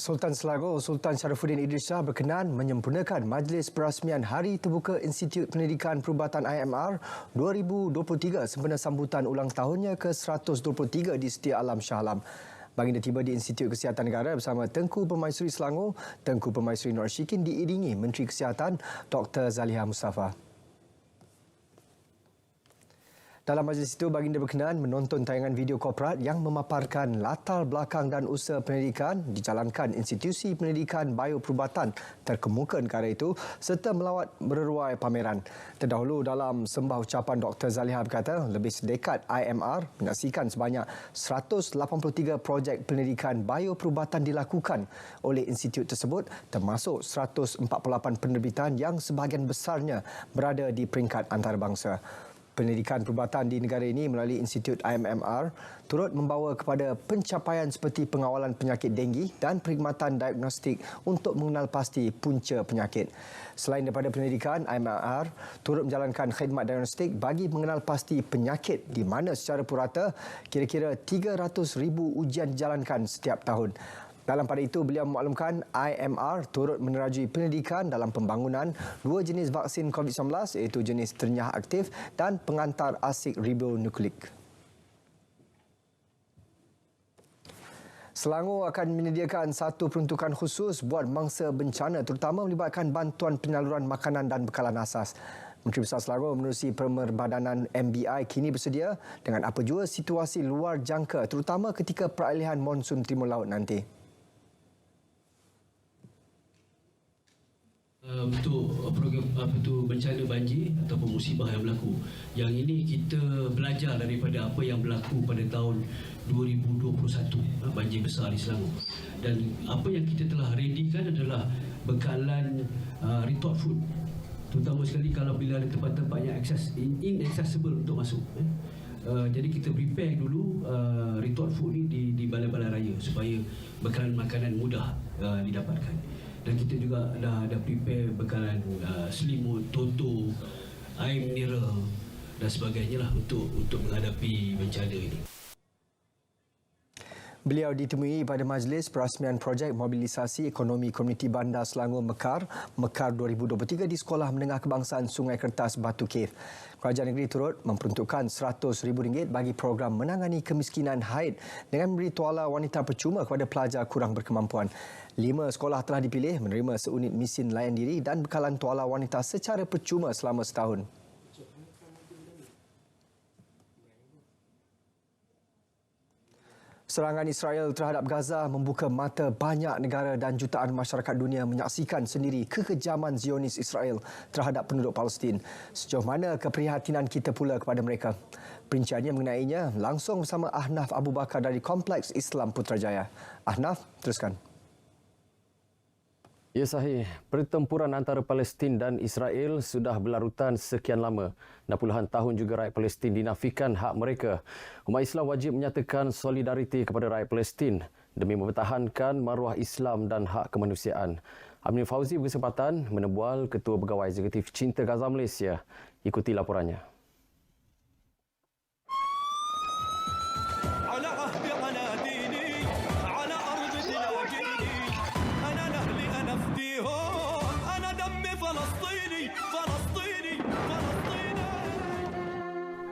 Sultan Selangor, Sultan Sharifuddin Idris Shah berkenan menyempurnakan Majlis Perasmian Hari Terbuka Institut Pendidikan Perubatan IMR 2023 sempena sambutan ulang tahunnya ke-123 di Setia Alam Shah Alam. Baginda tiba di Institut Kesihatan Negara bersama Tengku Permaisuri Selangor, Tengku Permaisuri Nur Syikin diiringi Menteri Kesihatan Dr. Zaliha Mustafa. Dalam majlis itu, baginda berkenan menonton tayangan video korporat yang memaparkan latar belakang dan usaha pendidikan dijalankan institusi pendidikan bioperubatan terkemuka negara itu serta melawat berurai pameran. Terdahulu dalam sembah ucapan Dr. Zaliha berkata, lebih sedekad IMR menyaksikan sebanyak 183 projek pendidikan bioperubatan dilakukan oleh institut tersebut termasuk 148 penerbitan yang sebahagian besarnya berada di peringkat antarabangsa. Pendidikan perubatan di negara ini melalui Institut IMR turut membawa kepada pencapaian seperti pengawalan penyakit denggi dan perkhidmatan diagnostik untuk mengenal pasti punca penyakit. Selain daripada pendidikan, IMR turut menjalankan khidmat diagnostik bagi mengenal pasti penyakit di mana secara purata kira-kira 300,000 ujian dijalankan setiap tahun. Dalam pada itu, beliau memaklumkan IMR turut menerajui pendidikan dalam pembangunan dua jenis vaksin COVID-19 iaitu jenis ternyah aktif dan pengantar asid ribonukleik. Selangor akan menyediakan satu peruntukan khusus buat mangsa bencana terutama melibatkan bantuan penyaluran makanan dan bekalan asas. Menteri Besar Selangor menerusi Pemerbadanan MBI kini bersedia dengan apa jua situasi luar jangka terutama ketika peralihan monsun timur laut nanti. Untuk program bencana banjir ataupun musibah yang berlaku. Yang ini kita belajar daripada apa yang berlaku pada tahun 2021, banjir besar di Selangor. Dan apa yang kita telah readykan adalah bekalan retort food. Terutama sekali kalau bila ada tempat-tempat yang inaccessible untuk masuk. Jadi kita prepare dulu retort food ni di balai-balai raya supaya bekalan makanan mudah didapatkan. Dan kita juga dah prepare bekalan selimut, toto, air mineral dan sebagainya lah untuk menghadapi bencana ini. Beliau ditemui pada Majlis Perasmian Projek Mobilisasi Ekonomi Komuniti Bandar Selangor Mekar 2023 di Sekolah Menengah Kebangsaan Sungai Kertas Batu Cave. Kerajaan negeri turut memperuntukkan RM100,000 bagi program menangani kemiskinan haid dengan memberi tuala wanita percuma kepada pelajar kurang berkemampuan. 5 sekolah telah dipilih menerima seunit mesin layan diri dan bekalan tuala wanita secara percuma selama setahun. Serangan Israel terhadap Gaza membuka mata banyak negara dan jutaan masyarakat dunia menyaksikan sendiri kekejaman Zionis Israel terhadap penduduk Palestin. Sejauh mana keprihatinan kita pula kepada mereka? Perinciannya mengenainya langsung bersama Ahnaf Abu Bakar dari Kompleks Islam Putrajaya. Ahnaf, teruskan. Ya sahih, pertempuran antara Palestin dan Israel sudah berlarutan sekian lama dan puluhan tahun juga rakyat Palestin dinafikan hak mereka. Umat Islam wajib menyatakan solidariti kepada rakyat Palestin demi mempertahankan maruah Islam dan hak kemanusiaan. Amir Fauzi berkesempatan menebual Ketua Pegawai Eksekutif Cinta Gaza Malaysia. Ikuti laporannya.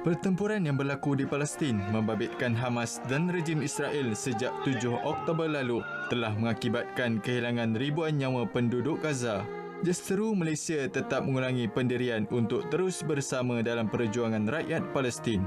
Pertempuran yang berlaku di Palestin membabitkan Hamas dan rejim Israel sejak 7 Oktober lalu telah mengakibatkan kehilangan ribuan nyawa penduduk Gaza. Justeru Malaysia tetap mengulangi pendirian untuk terus bersama dalam perjuangan rakyat Palestin.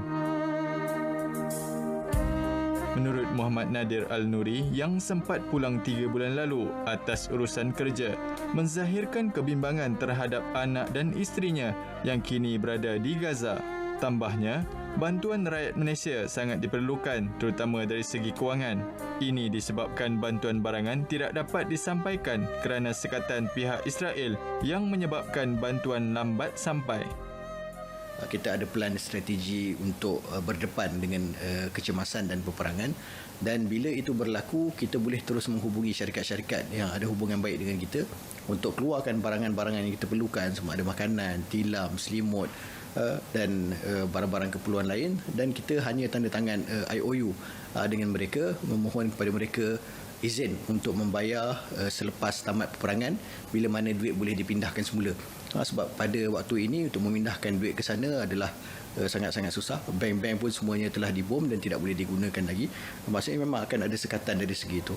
Menurut Muhammad Nadir Al-Nuri yang sempat pulang 3 bulan lalu atas urusan kerja, menzahirkan kebimbangan terhadap anak dan isterinya yang kini berada di Gaza. Tambahnya, bantuan rakyat Malaysia sangat diperlukan terutama dari segi kewangan. Ini disebabkan bantuan barangan tidak dapat disampaikan kerana sekatan pihak Israel yang menyebabkan bantuan lambat sampai. Kita ada plan strategi untuk berdepan dengan kecemasan dan peperangan, dan bila itu berlaku kita boleh terus menghubungi syarikat-syarikat yang ada hubungan baik dengan kita untuk keluarkan barangan-barangan yang kita perlukan, sama ada makanan, tilam, selimut dan barang-barang keperluan lain, dan kita hanya tanda tangan IOU dengan mereka, memohon kepada mereka izin untuk membayar selepas tamat peperangan bila mana duit boleh dipindahkan semula. Sebab pada waktu ini untuk memindahkan duit ke sana adalah sangat-sangat susah. Bank-bank pun semuanya telah dibom dan tidak boleh digunakan lagi. Maksudnya memang akan ada sekatan dari segi itu.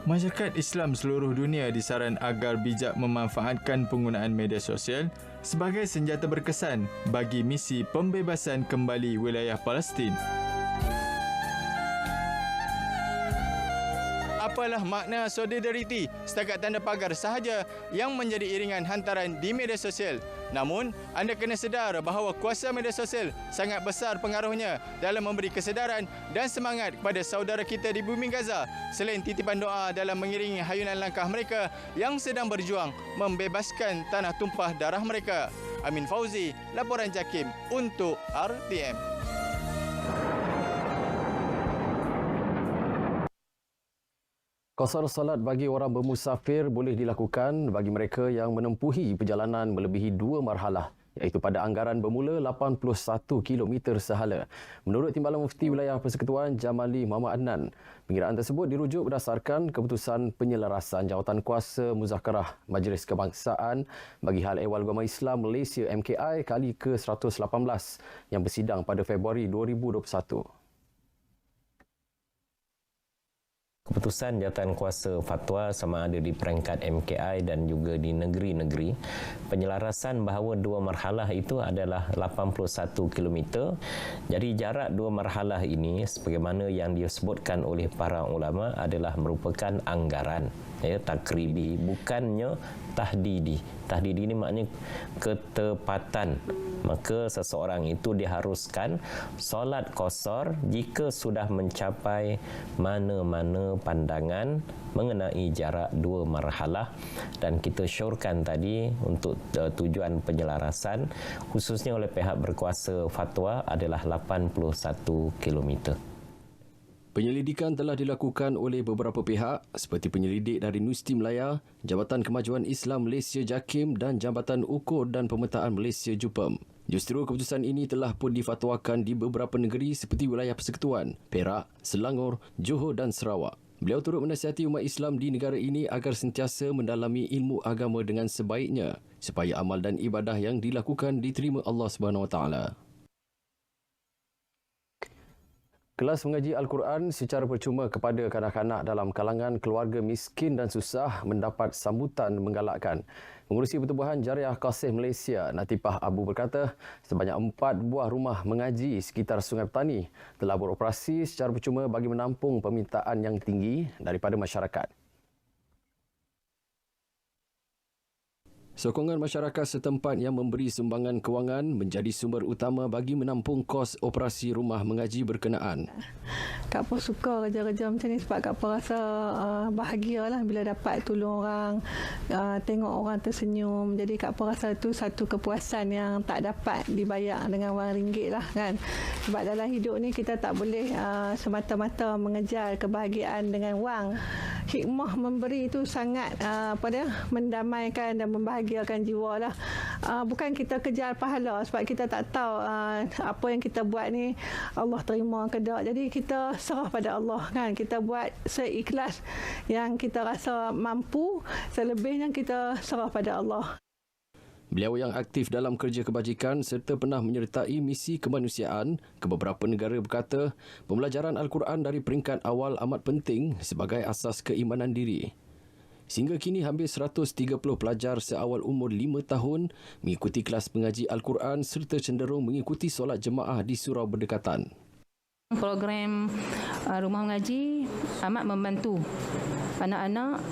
Masyarakat Islam seluruh dunia disaran agar bijak memanfaatkan penggunaan media sosial sebagai senjata berkesan bagi misi pembebasan kembali wilayah Palestin. Apalah makna solidariti setakat tanda pagar sahaja yang menjadi iringan hantaran di media sosial. Namun, anda kena sedar bahawa kuasa media sosial sangat besar pengaruhnya dalam memberi kesedaran dan semangat kepada saudara kita di bumi Gaza selain titipan doa dalam mengiringi hayunan langkah mereka yang sedang berjuang membebaskan tanah tumpah darah mereka. Amin Fauzi, laporan JAKIM untuk RTM. Qasar solat bagi orang bermusafir boleh dilakukan bagi mereka yang menempuhi perjalanan melebihi 2 marhalah, iaitu pada anggaran bermula 81 km sehala. Menurut Timbalan Mufti Wilayah Persekutuan Jamali Muhammad Adnan, pengiraan tersebut dirujuk berdasarkan keputusan penyelarasan Jawatankuasa Muzakarah Majlis Kebangsaan bagi Hal Ehwal Agama Islam Malaysia MKI kali ke-118 yang bersidang pada Februari 2021. Keputusan Jawatankuasa Fatwa sama ada di peringkat MKI dan juga di negeri-negeri, penyelarasan bahawa 2 marhalah itu adalah 81 km. Jadi jarak 2 marhalah ini sebagaimana yang disebutkan oleh para ulama adalah merupakan anggaran, takribi, bukannya tahdidi. Tahdidi ini maknanya ketepatan. Maka seseorang itu diharuskan solat qasar jika sudah mencapai mana-mana pandangan mengenai jarak 2 marhalah, dan kita syorkan tadi untuk tujuan penyelarasan khususnya oleh pihak berkuasa fatwa adalah 81 km. Penyelidikan telah dilakukan oleh beberapa pihak seperti penyelidik dari Nusti Melaya, Jabatan Kemajuan Islam Malaysia JAKIM dan Jabatan Ukur dan Pemetaan Malaysia JUPEM. Justru keputusan ini telah pun difatwakan di beberapa negeri seperti wilayah Persekutuan, Perak, Selangor, Johor dan Sarawak. Beliau turut menasihati umat Islam di negara ini agar sentiasa mendalami ilmu agama dengan sebaiknya supaya amal dan ibadah yang dilakukan diterima Allah SWT. Kelas mengaji Al-Quran secara percuma kepada kanak-kanak dalam kalangan keluarga miskin dan susah mendapat sambutan menggalakkan. Pengurusi Pertubuhan Jariah Qasih Malaysia, Natifah Abu berkata, sebanyak 4 buah rumah mengaji sekitar Sungai Petani telah beroperasi secara percuma bagi menampung permintaan yang tinggi daripada masyarakat. Sokongan masyarakat setempat yang memberi sumbangan kewangan menjadi sumber utama bagi menampung kos operasi rumah mengaji berkenaan. Kak Poh suka kerja-kerja macam ni sebab Kak Poh rasa bahagialah bila dapat tolong orang, tengok orang tersenyum. Jadi Kak Poh rasa itu satu kepuasan yang tak dapat dibayar dengan wang ringgit lah kan. Sebab dalam hidup ni kita tak boleh semata-mata mengejar kebahagiaan dengan wang. Hikmah memberi itu sangat mendamaikan dan membahagiakan jiwa lah. Bukan kita kejar pahala sebab kita tak tahu apa yang kita buat ni Allah terima ke tak. Jadi kita serah pada Allah kan. Kita buat seikhlas yang kita rasa mampu, selebihnya kita serah pada Allah. Beliau yang aktif dalam kerja kebajikan serta pernah menyertai misi kemanusiaan ke beberapa negara berkata, pembelajaran Al-Quran dari peringkat awal amat penting sebagai asas keimanan diri. Sehingga kini hampir 130 pelajar seawal umur 5 tahun mengikuti kelas mengaji Al-Quran serta cenderung mengikuti solat jemaah di surau berdekatan. Program rumah mengaji amat membantu anak-anak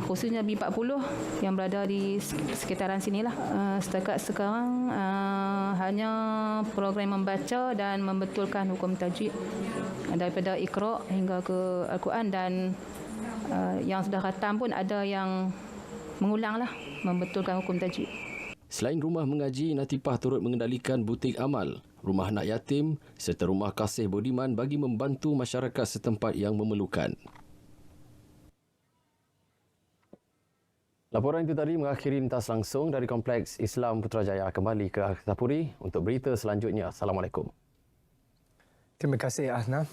khususnya B40 yang berada di sekitaran sinilah. Setakat sekarang hanya program membaca dan membetulkan hukum tajwid daripada Iqra hingga ke Al-Quran, dan yang sudah khatam pun ada yang mengulanglah membetulkan hukum tajwid. Selain rumah mengaji, Natifah turut mengendalikan butik amal, rumah anak yatim serta rumah kasih budiman bagi membantu masyarakat setempat yang memerlukan. Laporan itu tadi mengakhiri lintas langsung dari Kompleks Islam Putrajaya. Kembali ke Akhir Tapuri untuk berita selanjutnya. Assalamualaikum. Terima kasih Ahna.